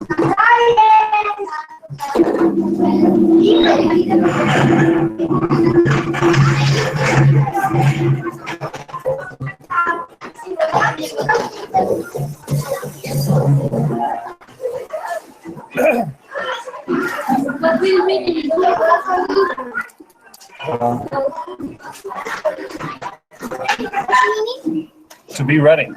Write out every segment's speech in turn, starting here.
To be ready.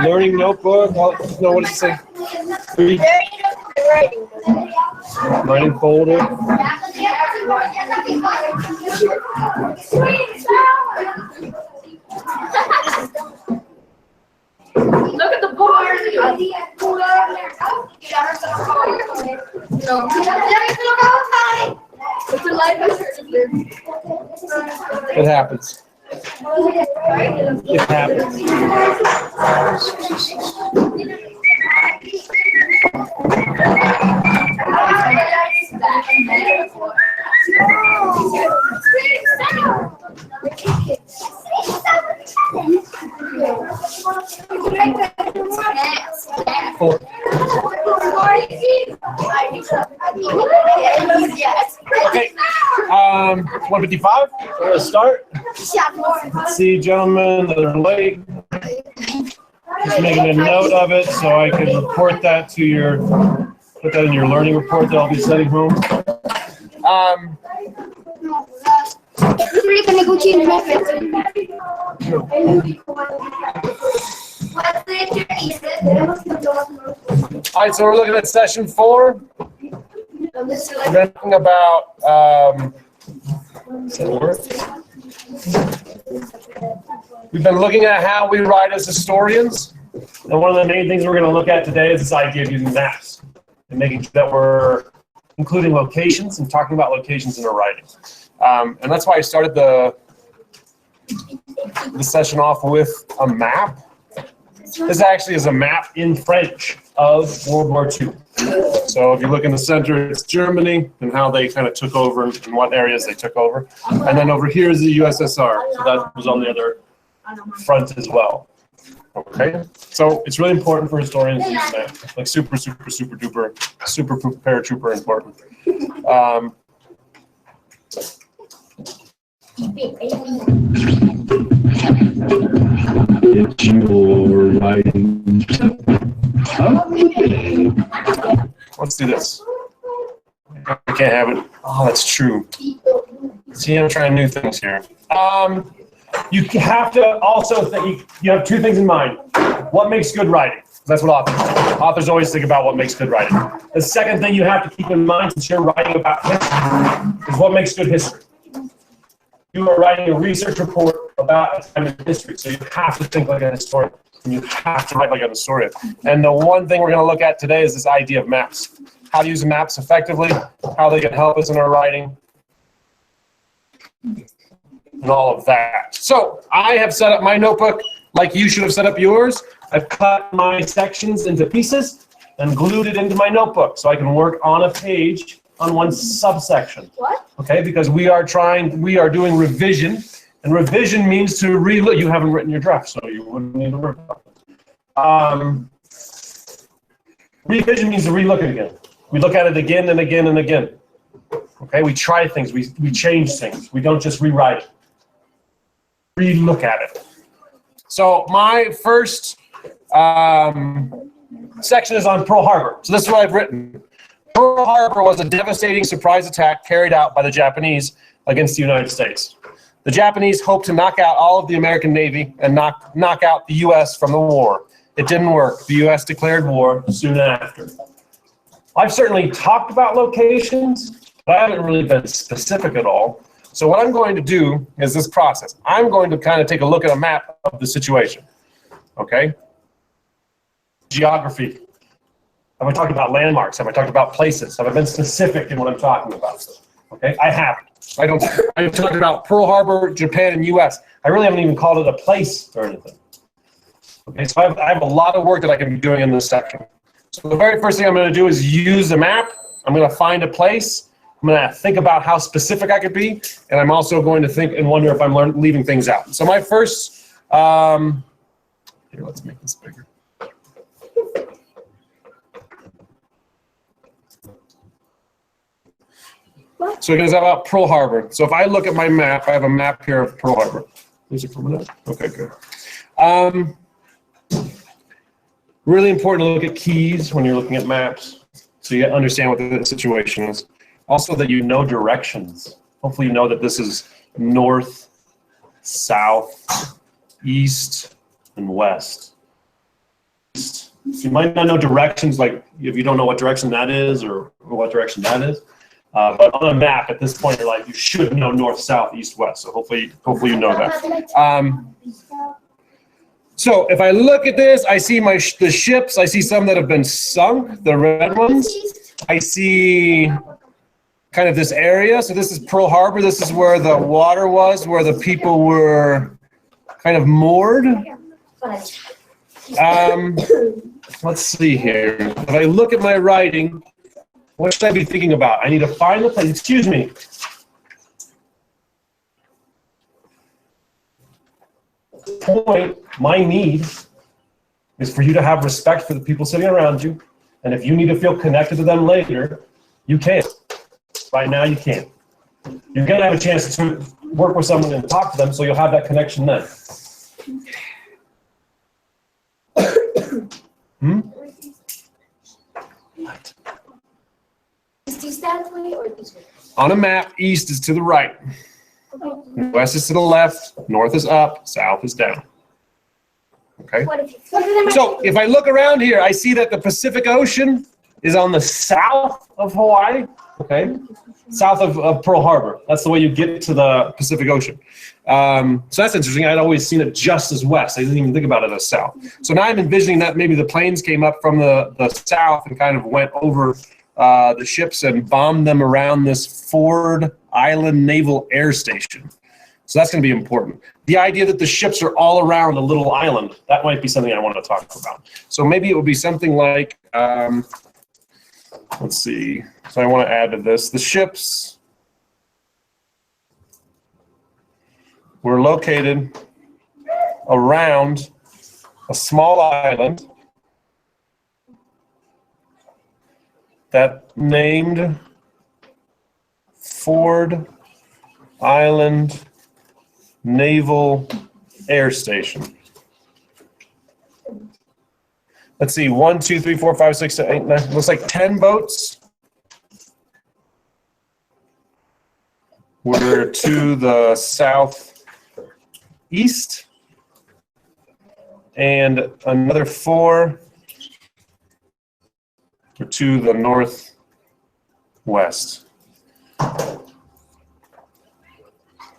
Learning notebook. No, what does it say? Writing folder. Look at the board. It happens. It happens. Okay. 155. We're gonna start. Let's see, gentlemen that are late. Just making a note of it so I can report that to your, put that in your learning report that I'll be sending home. All right, so we're looking at session 4. We're talking about we've been looking at how we write as historians, and one of the main things we're going to look at today is this idea of using maps and making sure that we're including locations and talking about locations in our writing. And that's why I started the session off with a map. This actually is a map in French of World War II. So if you look in the center, it's Germany and how they kind of took over and what areas they took over. And then over here is the USSR. So that was on the other front as well. Okay, so it's really important for historians to use that. Like super duper, super paratrooper important. It's your writing. Let's do this. I can't have it. Oh, that's true. See, I'm trying new things here. You have to also think, you have two things in mind. What makes good writing? That's what authors do. Authors always think about what makes good writing. The second thing you have to keep in mind, since you're writing about history, is what makes good history. You are writing a research report about a time in history, so you have to think like a historian, and you have to write like a historian. And the one thing we're going to look at today is this idea of maps. How to use maps effectively, how they can help us in our writing, and all of that. So I have set up my notebook like you should have set up yours. I've cut my sections into pieces and glued it into my notebook so I can work on a page on one subsection. What? Okay, because we are doing revision, and revision means to relook. You haven't written your draft, so you wouldn't need to worry about it. Revision means to relook it again. We look at it again and again and again. Okay, we try things, we change things. We don't just rewrite it. Relook at it. So my first section is on Pearl Harbor. So this is what I've written. Pearl Harbor was a devastating surprise attack carried out by the Japanese against the United States. The Japanese hoped to knock out all of the American Navy and knock out the U.S. from the war. It didn't work. The U.S. declared war soon after. I've certainly talked about locations, but I haven't really been specific at all. So what I'm going to do is this process. I'm going to kind of take a look at a map of the situation. Okay? Geography. Have I talked about landmarks? Have I talked about places? Have I been specific in what I'm talking about? Okay, I haven't. I've talked about Pearl Harbor, Japan, and U.S. I really haven't even called it a place or anything. Okay, so I have a lot of work that I can be doing in this section. So the very first thing I'm going to do is use the map. I'm going to find a place. I'm going to think about how specific I could be, and I'm also going to think and wonder if I'm leaving things out. So my first, here, let's make this bigger. So it's about Pearl Harbor. So if I look at my map, I have a map here of Pearl Harbor. Is it coming up? Okay, good. Really important to look at keys when you're looking at maps, so you understand what the situation is. Also that you know directions. Hopefully you know that this is north, south, east, and west. You might not know directions, like if you don't know what direction that is or what direction that is. But on a map at this point in your life, you should know north, south, east, west. So hopefully you know that. So if I look at this, I see the ships. I see some that have been sunk, the red ones. I see kind of this area. So this is Pearl Harbor. This is where the water was, where the people were kind of moored. Let's see here. If I look at my writing, what should I be thinking about? I need to find the place. Excuse me. Point, my need is for you to have respect for the people sitting around you. And if you need to feel connected to them later, you can. Right now, you can't. You're going to have a chance to work with someone and talk to them, so you'll have that connection then. What? Is east that way or this way? On a map, east is to the right. West is to the left, north is up, south is down. Okay? So if I look around here, I see that the Pacific Ocean is on the south of Hawaii, okay? South of Pearl Harbor. That's the way you get to the Pacific Ocean. So that's interesting. I'd always seen it just as west. I didn't even think about it as south. So now I'm envisioning that maybe the planes came up from the south and kind of went over the ships and bombed them around this Ford Island Naval Air Station. So that's going to be important. The idea that the ships are all around a little island, that might be something I want to talk about. So maybe it would be something like, let's see. So I want to add to this. The ships were located around a small island that named Ford Island Naval Air Station. Let's see, 1, 2, 3, 4, 5, 6, 7, 8, 9. Looks like 10 boats were to the southeast east, and another 4 to the northwest.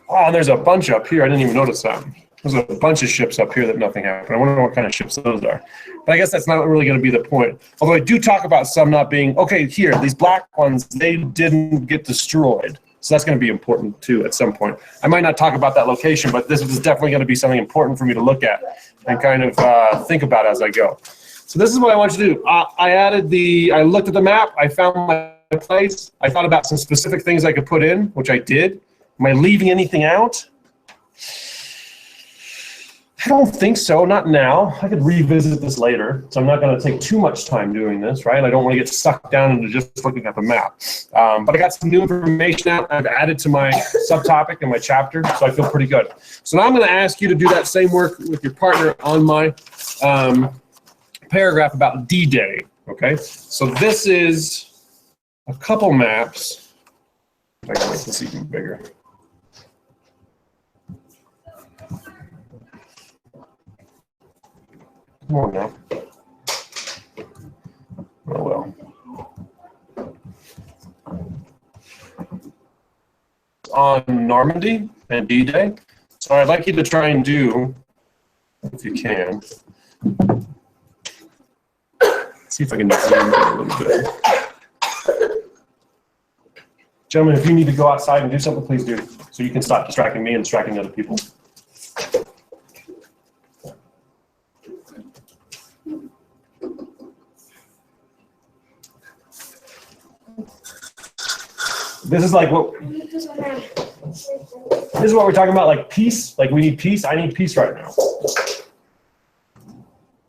Oh, and there's a bunch up here. I didn't even notice that. There's a bunch of ships up here that nothing happened. I wonder what kind of ships those are. But I guess that's not really going to be the point. Although I do talk about some not being, okay, here, these black ones, they didn't get destroyed. So that's going to be important too at some point. I might not talk about that location, but this is definitely going to be something important for me to look at and kind of think about as I go. So this is what I want you to do. I looked at the map, I found my place, I thought about some specific things I could put in, which I did. Am I leaving anything out? I don't think so, not now. I could revisit this later, so I'm not going to take too much time doing this, right? I don't want to get sucked down into just looking at the map. But I got some new information out I've added to my subtopic and my chapter, so I feel pretty good. So now I'm going to ask you to do that same work with your partner on my paragraph about D-Day, okay? So this is a couple maps. If I can make this even bigger. Come on now. Oh well. On Normandy and D-Day. So I'd like you to try and do, if you can, see if I can zoom in a little bit. Gentlemen, if you need to go outside and do something, please do. So you can stop distracting me and distracting other people. This is like what, this is what we're talking about, like peace, like we need peace. I need peace right now.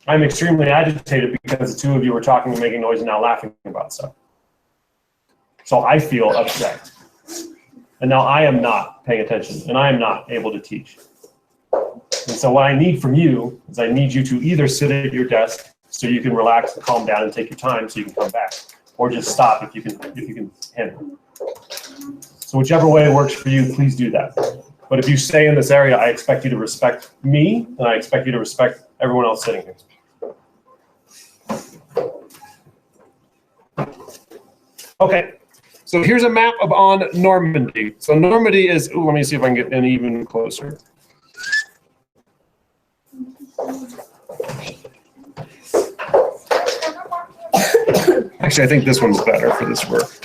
I'm extremely agitated because the two of you are talking and making noise and now laughing about stuff. So I feel upset. And now I am not paying attention and I am not able to teach. And so what I need from you is I need you to either sit at your desk so you can relax and calm down and take your time so you can come back, or just stop if you can handle it. So whichever way works for you, please do that. But if you stay in this area, I expect you to respect me, and I expect you to respect everyone else sitting here. Okay, so here's a map on Normandy. So Normandy is, let me see if I can get in even closer. Actually, I think this one's better for this work.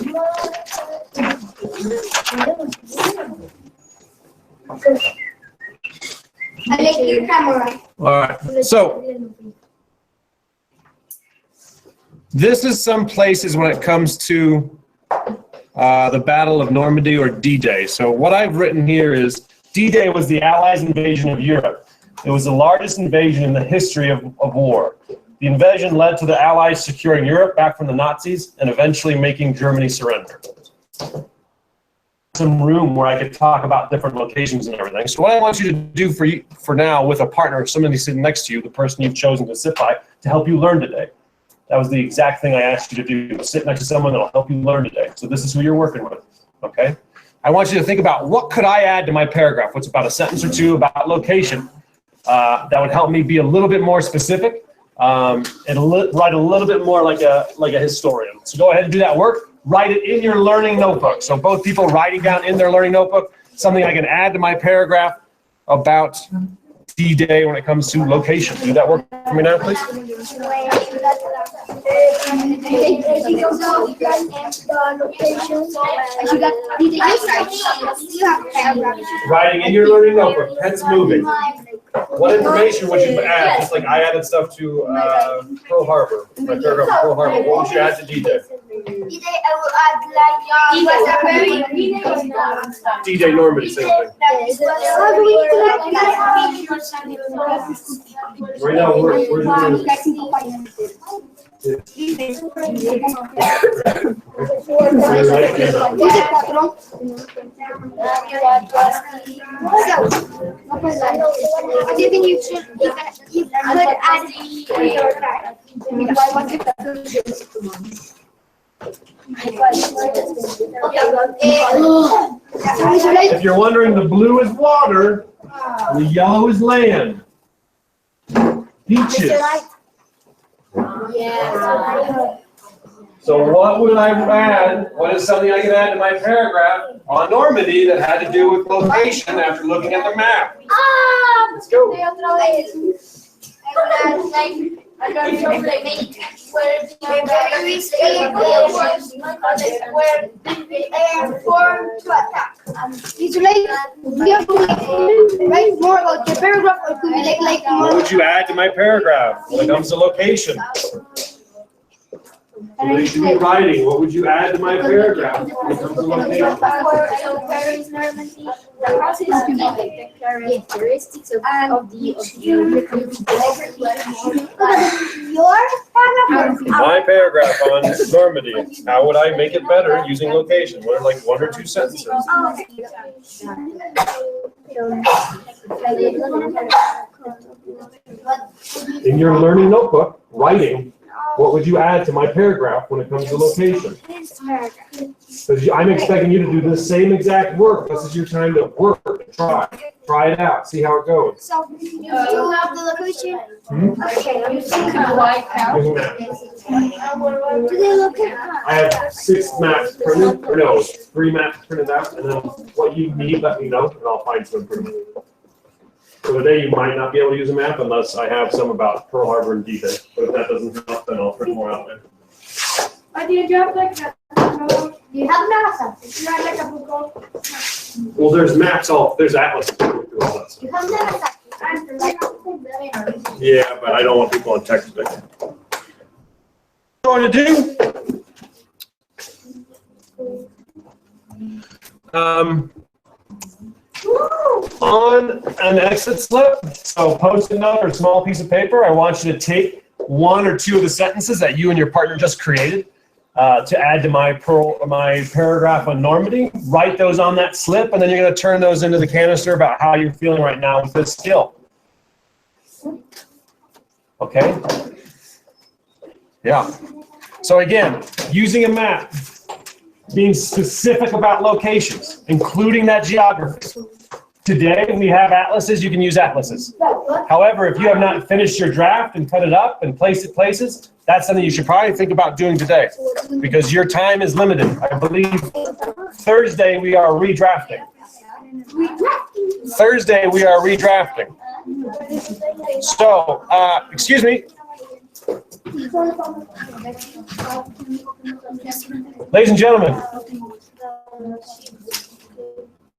I like your camera. All right, so this is some places when it comes to the Battle of Normandy or D-Day. So what I've written here is D-Day was the Allies' invasion of Europe. It was the largest invasion in the history of war. The invasion led to the Allies securing Europe back from the Nazis and eventually making Germany surrender. Some room where I could talk about different locations and everything. So what I want you to do for now with a partner, somebody sitting next to you, the person you've chosen to sit by, to help you learn today. That was the exact thing I asked you to do. Sit next to someone that'll help you learn today. So this is who you're working with, okay? I want you to think about what could I add to my paragraph, what's about a sentence or two about location that would help me be a little bit more specific and write a little bit more like a historian. So go ahead and do that work. Write it in your learning notebook. So both people writing down in their learning notebook something I can add to my paragraph about D-Day when it comes to location. Do that work for me now, please? Writing in your learning notebook, pens moving. What information would you add? Just like I added stuff to Pearl Harbor, my paragraph on Pearl Harbor. What would you add to D-Day? D-Day, I will add like D-Day Normandy, same thing. Right now, we're doing If you're wondering, the blue is water, The yellow is land. Beaches. Yeah. So what would I add? What is something I can add to my paragraph on Normandy that had to do with location after looking at the map? Let's go. Write more about your paragraph, or could be like What would you add to my paragraph when it comes to location? So they should be writing, what would you add to my paragraph when it comes to location? Characteristics of My paragraph on Normandy, how would I make it better using location? What are like 1 or 2 sentences? In your learning notebook, writing, what would you add to my paragraph when it comes to location? Because I'm expecting you to do the same exact work. This is your time to work, try it out, see how it goes. So, you have the location? Do they look at? I have 6 maps printed, or no, 3 maps printed out, and then what you need, let me know, and I'll find some for you. So today you might not be able to use a map unless I have some about Pearl Harbor and D-Day, but if that doesn't help, then I'll print more out there. Do you have like a, you have maps? You have like a book of? Well, there's maps there's atlases. All that stuff. You have maps? Yeah, but I don't want people on text today. What I'm going to do? On an exit slip, so post-it note or a small piece of paper, I want you to take 1 or 2 of the sentences that you and your partner just created to add to my paragraph on Normandy. Write those on that slip, and then you're going to turn those into the canister about how you're feeling right now with this skill. Okay? Yeah. So again, using a map, being specific about locations, including that geography. Today, we have atlases, you can use atlases. However, if you have not finished your draft and cut it up and placed it places, that's something you should probably think about doing today, because your time is limited. I believe Thursday we are redrafting. Thursday we are redrafting. So, excuse me. Ladies and gentlemen,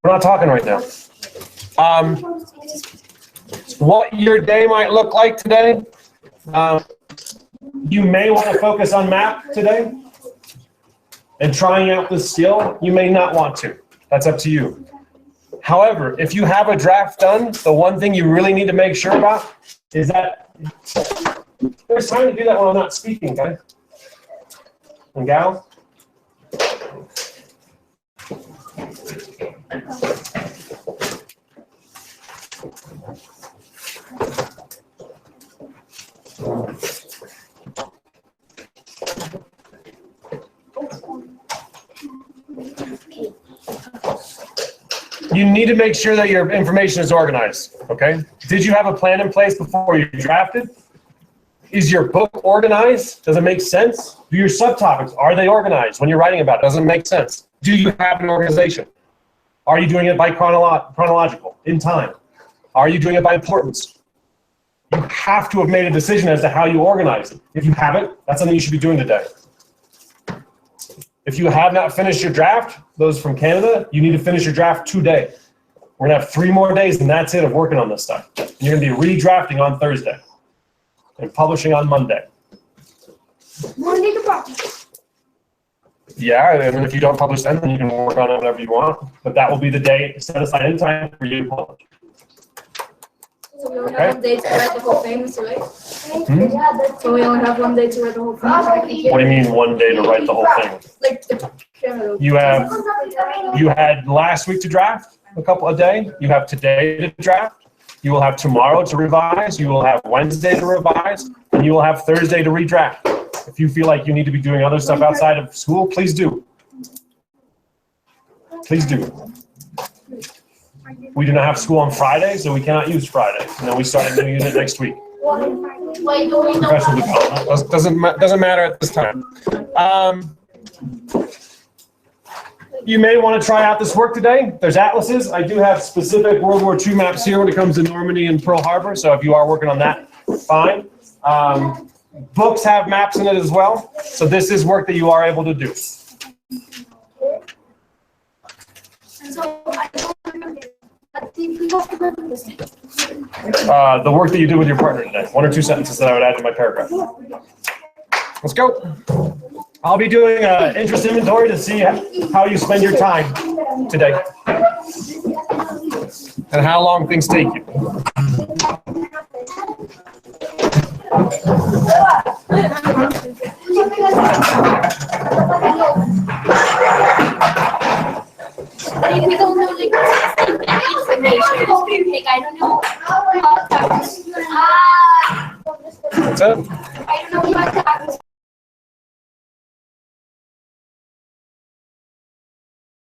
we're not talking right now. What your day might look like today, you may want to focus on map today and trying out this skill. You may not want to. That's up to you. However, if you have a draft done, the one thing you really need to make sure about is that there's time to do that when I'm not speaking, guys and gals. You need to make sure that your information is organized, okay? Did you have a plan in place before you drafted? Is your book organized? Does it make sense? Do your subtopics, are they organized when you're writing about it? Does it make sense? Do you have an organization? Are you doing it by chronological, in time? Are you doing it by importance? You have to have made a decision as to how you organize it. If you haven't, that's something you should be doing today. If you have not finished your draft, those from Canada, you need to finish your draft today. We're gonna have 3 more days and that's it of working on this stuff. And you're gonna be redrafting on Thursday and publishing on Monday. Monday to practice. Yeah, and then if you don't publish then you can work on it whenever you want. But that will be the day set aside in time for you to publish. So we only have 1 day to write the whole thing, so right? Hmm? So we only have 1 day to write the whole thing. What do you mean 1 day to write the whole thing? Like the Canada. You had last week to draft, a day. You have today to draft. You will have tomorrow to revise. You will have Wednesday to revise, and you will have Thursday to redraft. If you feel like you need to be doing other stuff outside of school, please do. Please do. We do not have school on Friday, so we cannot use Friday. And then we start a new unit next week. Wait, do we know? Professional development. Doesn't matter at this time. You may want to try out this work today. There's atlases. I do have specific World War II maps here when it comes to Normandy and Pearl Harbor. So if you are working on that, fine. Books have maps in it as well. So this is work that you are able to do. So I don't remember. But if we have to go to this. The work that you did with your partner today. 1 or 2 sentences that I would add to my paragraph. Let's go. I'll be doing an interest inventory to see how you spend your time today and how long things take you. If we don't know like information, like I don't know how to That's it. I don't know what to